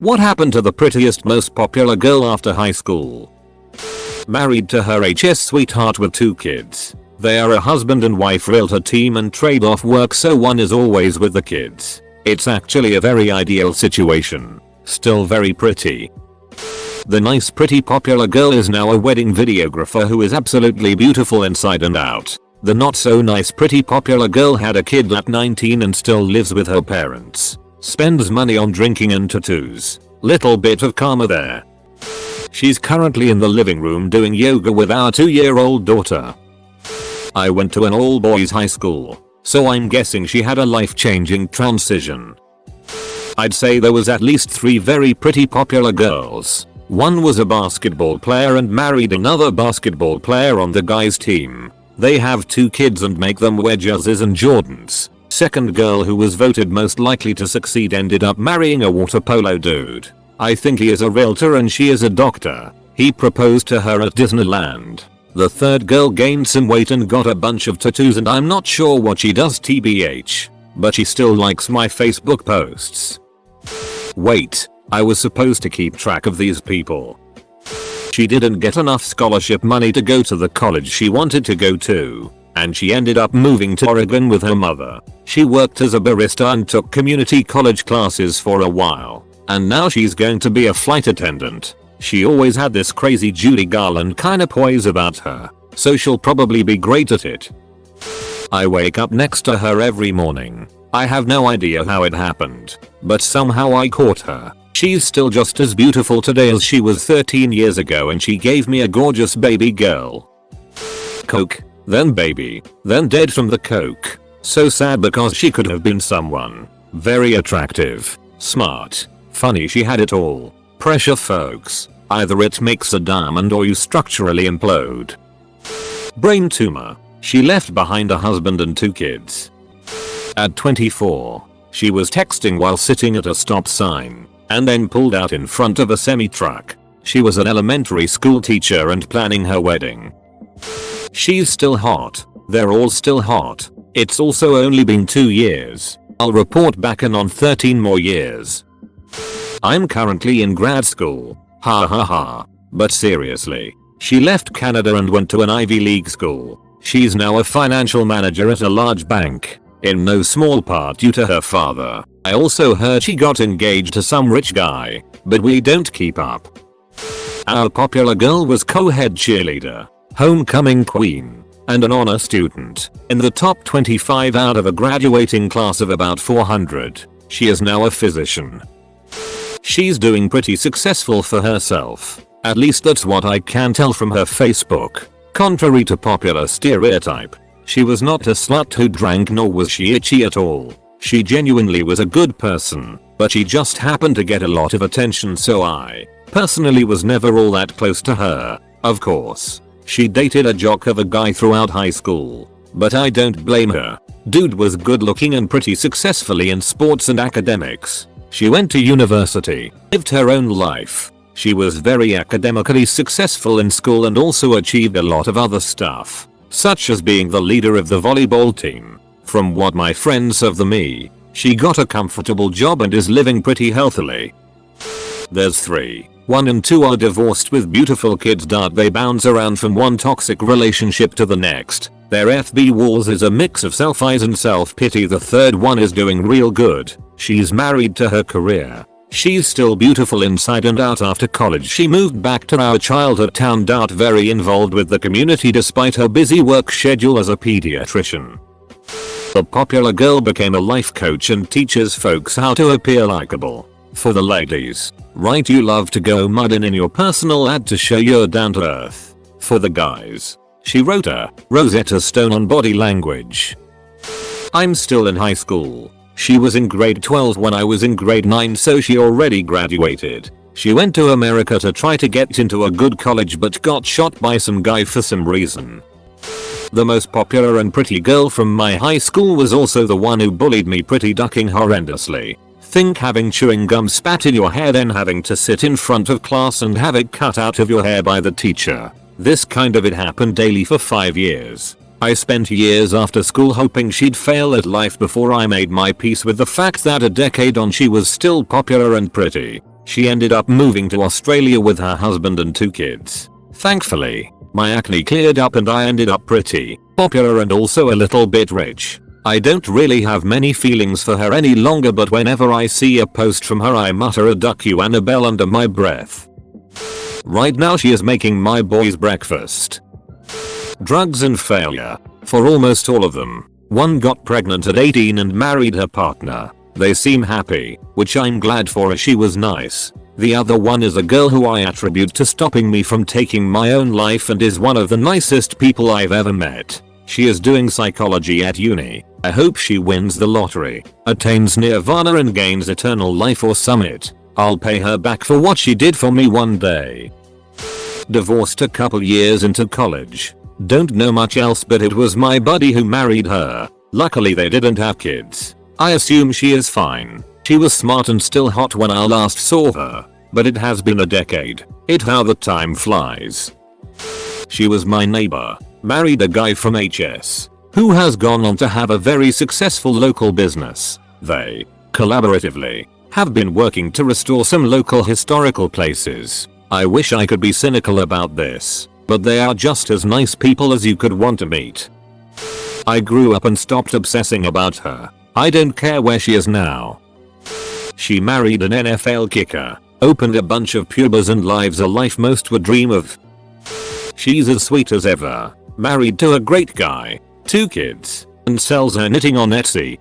What happened to the prettiest, most popular girl after high school? Married to her HS sweetheart with 2 kids. They are a husband and wife realtor team and trade off work, so one is always with the kids. It's actually a very ideal situation. Still very pretty. The nice pretty popular girl is now a wedding videographer who is absolutely beautiful inside and out. The not so nice pretty popular girl had a kid at 19 and still lives with her parents. Spends money on drinking and tattoos. Little bit of karma there. She's currently in the living room doing yoga with our 2-year-old daughter. I went to an all-boys high school, so I'm guessing she had a life-changing transition. I'd say there was at least 3 very pretty popular girls. One was a basketball player and married another basketball player on the guys' team. They have 2 kids and make them wear jerseys and Jordans. Second girl who was voted most likely to succeed ended up marrying a water polo dude. I think he is a realtor and she is a doctor. He proposed to her at Disneyland. The third girl gained some weight and got a bunch of tattoos, and I'm not sure what she does tbh. But she still likes my Facebook posts. Wait, I was supposed to keep track of these people. She didn't get enough scholarship money to go to the college she wanted to go to, and she ended up moving to Oregon with her mother. She worked as a barista and took community college classes for a while, and now she's going to be a flight attendant. She always had this crazy Judy Garland kinda poise about her, so she'll probably be great at it. I wake up next to her every morning. I have no idea how it happened, but somehow I caught her. She's still just as beautiful today as she was 13 years ago, and she gave me a gorgeous baby girl. Coke, then baby, then dead from the coke. So sad because she could have been someone. Very attractive, smart, funny, she had it all. Pressure folks, either it makes a diamond or you structurally implode. Brain tumor. She left behind a husband and 2 kids. At 24, she was texting while sitting at a stop sign, and then pulled out in front of a semi-truck. She was an elementary school teacher and planning her wedding. She's still hot. They're all still hot. It's also only been 2 years. I'll report back in on 13 more years. I'm currently in grad school. Ha ha ha. But seriously, she left Canada and went to an Ivy League school. She's now a financial manager at a large bank, in no small part due to her father. I also heard she got engaged to some rich guy, but we don't keep up. Our popular girl was co-head cheerleader, homecoming queen, and an honor student, in the top 25 out of a graduating class of about 400. She is now a physician. She's doing pretty successful for herself. At least that's what I can tell from her Facebook. Contrary to popular stereotype, she was not a slut who drank, nor was she itchy at all. She genuinely was a good person, but she just happened to get a lot of attention, so I, personally, was never all that close to her. Of course, she dated a jock of a guy throughout high school, but I don't blame her. Dude was good looking and pretty successfully in sports and academics. She went to university, lived her own life. She was very academically successful in school and also achieved a lot of other stuff, such as being the leader of the volleyball team. From what my friends of me, she got a comfortable job and is living pretty healthily. There's 3. 1 and 2 are divorced with beautiful kids. They bounce around from one toxic relationship to the next. Their FB walls is a mix of self-eyes and self-pity. The third one is doing real good. She's married to her career. She's still beautiful inside and out. After college she moved back to our childhood town. Very involved with the community despite her busy work schedule as a pediatrician. The popular girl became a life coach and teaches folks how to appear likable. For the ladies, write you love to go muddin in your personal ad to show you're down to earth. For the guys, she wrote a Rosetta Stone on body language. I'm still in high school. She was in grade 12 when I was in grade 9, so she already graduated. She went to America to try to get into a good college but got shot by some guy for some reason. The most popular and pretty girl from my high school was also the one who bullied me, pretty ducking horrendously. Think having chewing gum spat in your hair, then having to sit in front of class and have it cut out of your hair by the teacher. This kind of it happened daily for 5 years. I spent years after school hoping she'd fail at life before I made my peace with the fact that a decade on she was still popular and pretty. She ended up moving to Australia with her husband and 2 kids. Thankfully, my acne cleared up and I ended up pretty popular and also a little bit rich. I don't really have many feelings for her any longer, but whenever I see a post from her I mutter a "duck you Annabelle" under my breath. Right now she is making my boys breakfast. Drugs and failure. For almost all of them. One got pregnant at 18 and married her partner. They seem happy, which I'm glad for as she was nice. The other one is a girl who I attribute to stopping me from taking my own life and is one of the nicest people I've ever met. She is doing psychology at uni. I hope she wins the lottery, attains nirvana and gains eternal life or summit. I'll pay her back for what she did for me one day. Divorced a couple years into college. Don't know much else, but it was my buddy who married her. Luckily they didn't have kids. I assume she is fine. She was smart and still hot when I last saw her. But it has been a decade. How the time flies. She was my neighbor. Married a guy from HS. Who has gone on to have a very successful local business. They, collaboratively, have been working to restore some local historical places. I wish I could be cynical about this, but they are just as nice people as you could want to meet. I grew up and stopped obsessing about her. I don't care where she is now. She married an NFL kicker, opened a bunch of pubers and lives a life most would dream of. She's as sweet as ever, married to a great guy, 2 kids, and sells her knitting on Etsy.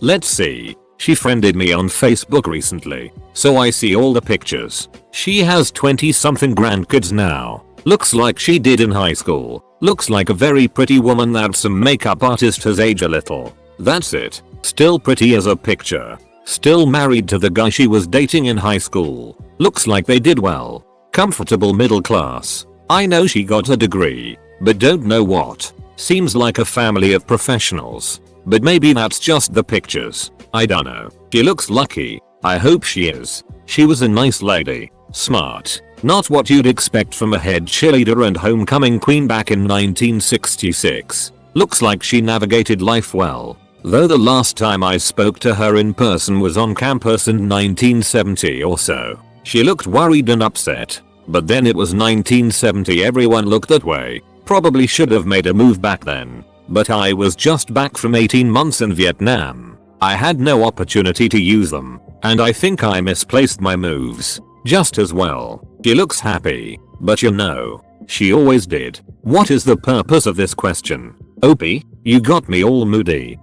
Let's see, she friended me on Facebook recently, so I see all the pictures. She has 20-something grandkids now. Looks like she did in high school. Looks like a very pretty woman that some makeup artist has aged a little. That's it. Still pretty as a picture. Still married to the guy she was dating in high school. Looks like they did well. Comfortable middle class. I know she got a degree, but don't know what. Seems like a family of professionals. But maybe that's just the pictures. I dunno. She looks lucky. I hope she is. She was a nice lady. Smart. Not what you'd expect from a head cheerleader and homecoming queen back in 1966. Looks like she navigated life well. Though the last time I spoke to her in person was on campus in 1970 or so. She looked worried and upset. But then it was 1970, everyone looked that way. Probably should have made a move back then. But I was just back from 18 months in Vietnam. I had no opportunity to use them. And I think I misplaced my moves. Just as well. She looks happy. But you know, she always did. What is the purpose of this question? Opie, you got me all moody.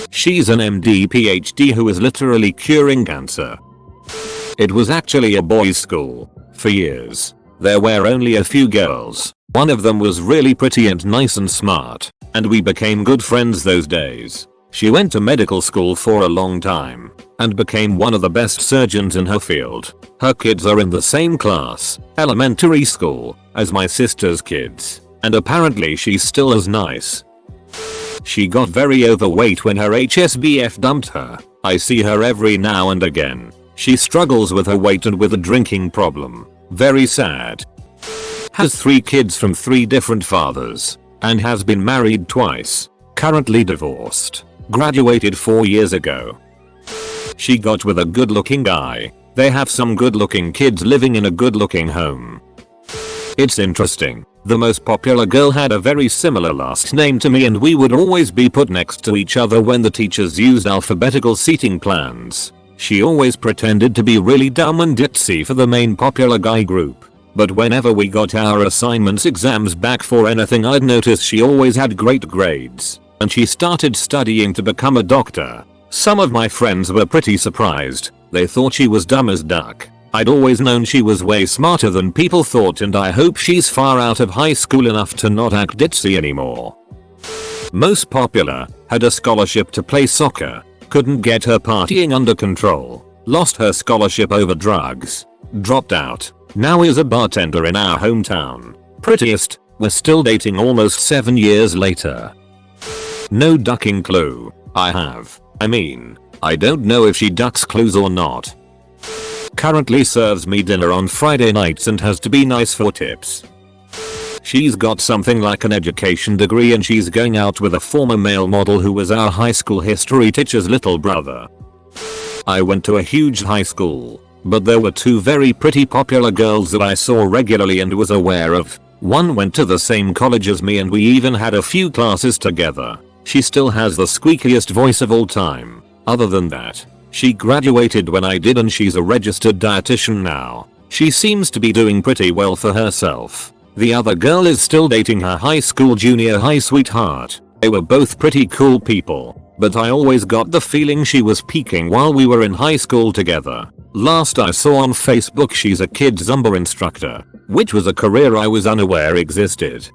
She's an MD PhD who is literally curing cancer. It was actually a boys' school. For years, there were only a few girls. One of them was really pretty and nice and smart, and we became good friends those days. She went to medical school for a long time, and became one of the best surgeons in her field. Her kids are in the same class, elementary school, as my sister's kids, and apparently she's still as nice. She got very overweight when her HSBF dumped her. I see her every now and again. She struggles with her weight and with a drinking problem. Very sad. Has 3 kids from 3 different fathers. And has been married twice. Currently divorced. Graduated 4 years ago. She got with a good looking guy. They have some good looking kids living in a good looking home. It's interesting. The most popular girl had a very similar last name to me and we would always be put next to each other when the teachers used alphabetical seating plans. She always pretended to be really dumb and ditzy for the main popular guy group. But whenever we got our assignments exams back for anything I'd notice she always had great grades. And she started studying to become a doctor. Some of my friends were pretty surprised. They thought she was dumb as duck. I'd always known she was way smarter than people thought and I hope she's far out of high school enough to not act ditzy anymore. Most popular, had a scholarship to play soccer. Couldn't get her partying under control. Lost her scholarship over drugs. Dropped out. Now is a bartender in our hometown. Prettiest, we're still dating almost 7 years later. No ducking clue. I don't know if she ducks clues or not. Currently serves me dinner on Friday nights and has to be nice for tips. She's got something like an education degree and she's going out with a former male model who was our high school history teacher's little brother. I went to a huge high school. but there were two very pretty popular girls that I saw regularly and was aware of. One went to the same college as me and we even had a few classes together. She still has the squeakiest voice of all time. Other than that, she graduated when I did and she's a registered dietitian now. She seems to be doing pretty well for herself. The other girl is still dating her high school junior high sweetheart. They were both pretty cool people, but I always got the feeling she was peaking while we were in high school together. Last I saw on Facebook she's a kids Zumba instructor, which was a career I was unaware existed.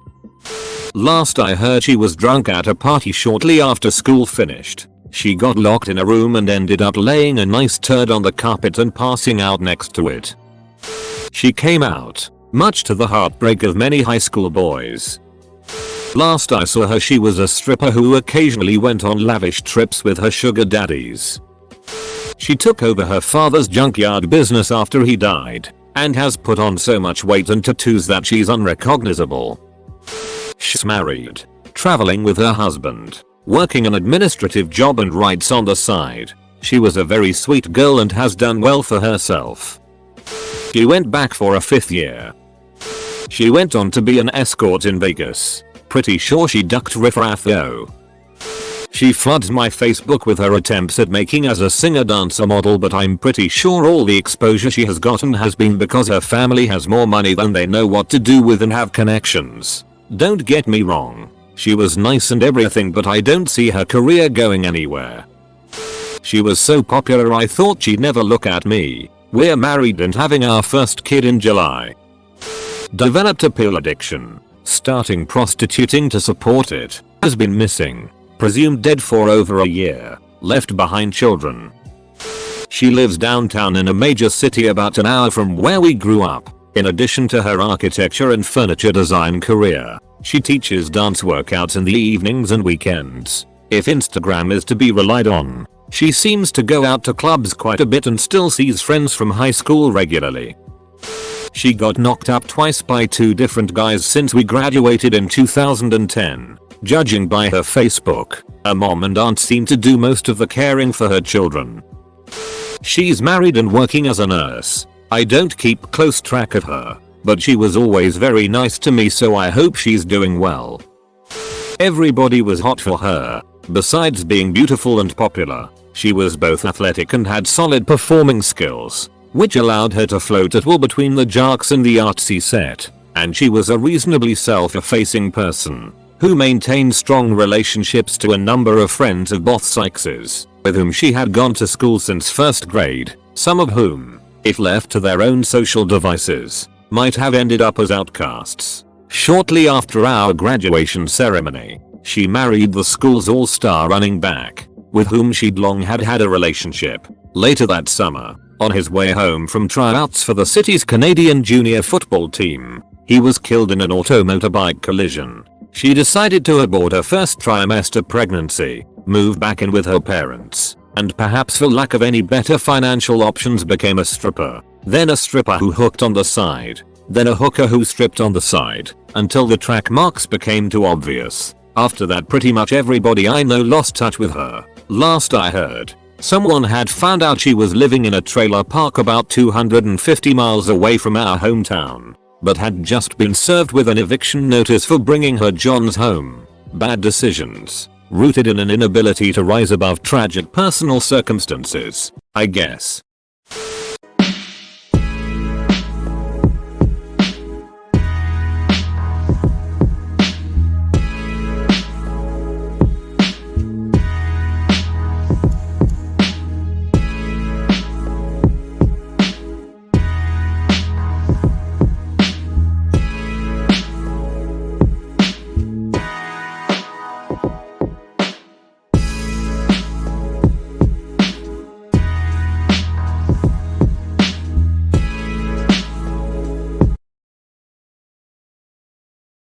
Last I heard she was drunk at a party shortly after school finished. She got locked in a room and ended up laying a nice turd on the carpet and passing out next to it. She came out, much to the heartbreak of many high school boys. Last I saw her she was a stripper who occasionally went on lavish trips with her sugar daddies. She took over her father's junkyard business after he died, and has put on so much weight and tattoos that she's unrecognizable. She's married, traveling with her husband, working an administrative job and writes on the side. She was a very sweet girl and has done well for herself. She went back for a 5th year. She went on to be an escort in Vegas. Pretty sure she ducked riffraff though. She floods my Facebook with her attempts at making as a singer-dancer model, but I'm pretty sure all the exposure she has gotten has been because her family has more money than they know what to do with and have connections. Don't get me wrong, she was nice and everything, but I don't see her career going anywhere. She was so popular I thought she'd never look at me. We're married and having our first kid in July. Developed a pill addiction, starting prostituting to support it. Has been missing, presumed dead for over a year. Left behind children. She lives downtown in a major city about an hour from where we grew up. In addition to her architecture and furniture design career, she teaches dance workouts in the evenings and weekends. If Instagram is to be relied on, she seems to go out to clubs quite a bit and still sees friends from high school regularly. She got knocked up twice by 2 different guys since we graduated in 2010. Judging by her Facebook, her mom and aunt seem to do most of the caring for her children. She's married and working as a nurse. I don't keep close track of her, but she was always very nice to me, so I hope she's doing well. Everybody was hot for her. Besides being beautiful and popular, she was both athletic and had solid performing skills, which allowed her to float at will between the jocks and the artsy set. And she was a reasonably self-effacing person, who maintained strong relationships to a number of friends of both sexes, with whom she had gone to school since 1st grade, some of whom, if left to their own social devices, might have ended up as outcasts. Shortly after our graduation ceremony, she married the school's all-star running back, with whom she'd long had a relationship. Later that summer, on his way home from tryouts for the city's Canadian junior football team, he was killed in an auto-motorbike collision. She decided to abort her first trimester pregnancy, move back in with her parents, and perhaps for lack of any better financial options became a stripper. Then a stripper who hooked on the side. Then a hooker who stripped on the side, until the track marks became too obvious. After that pretty much everybody I know lost touch with her. Last I heard, someone had found out she was living in a trailer park about 250 miles away from our hometown, but had just been served with an eviction notice for bringing her Johns home. Bad decisions, rooted in an inability to rise above tragic personal circumstances, I guess.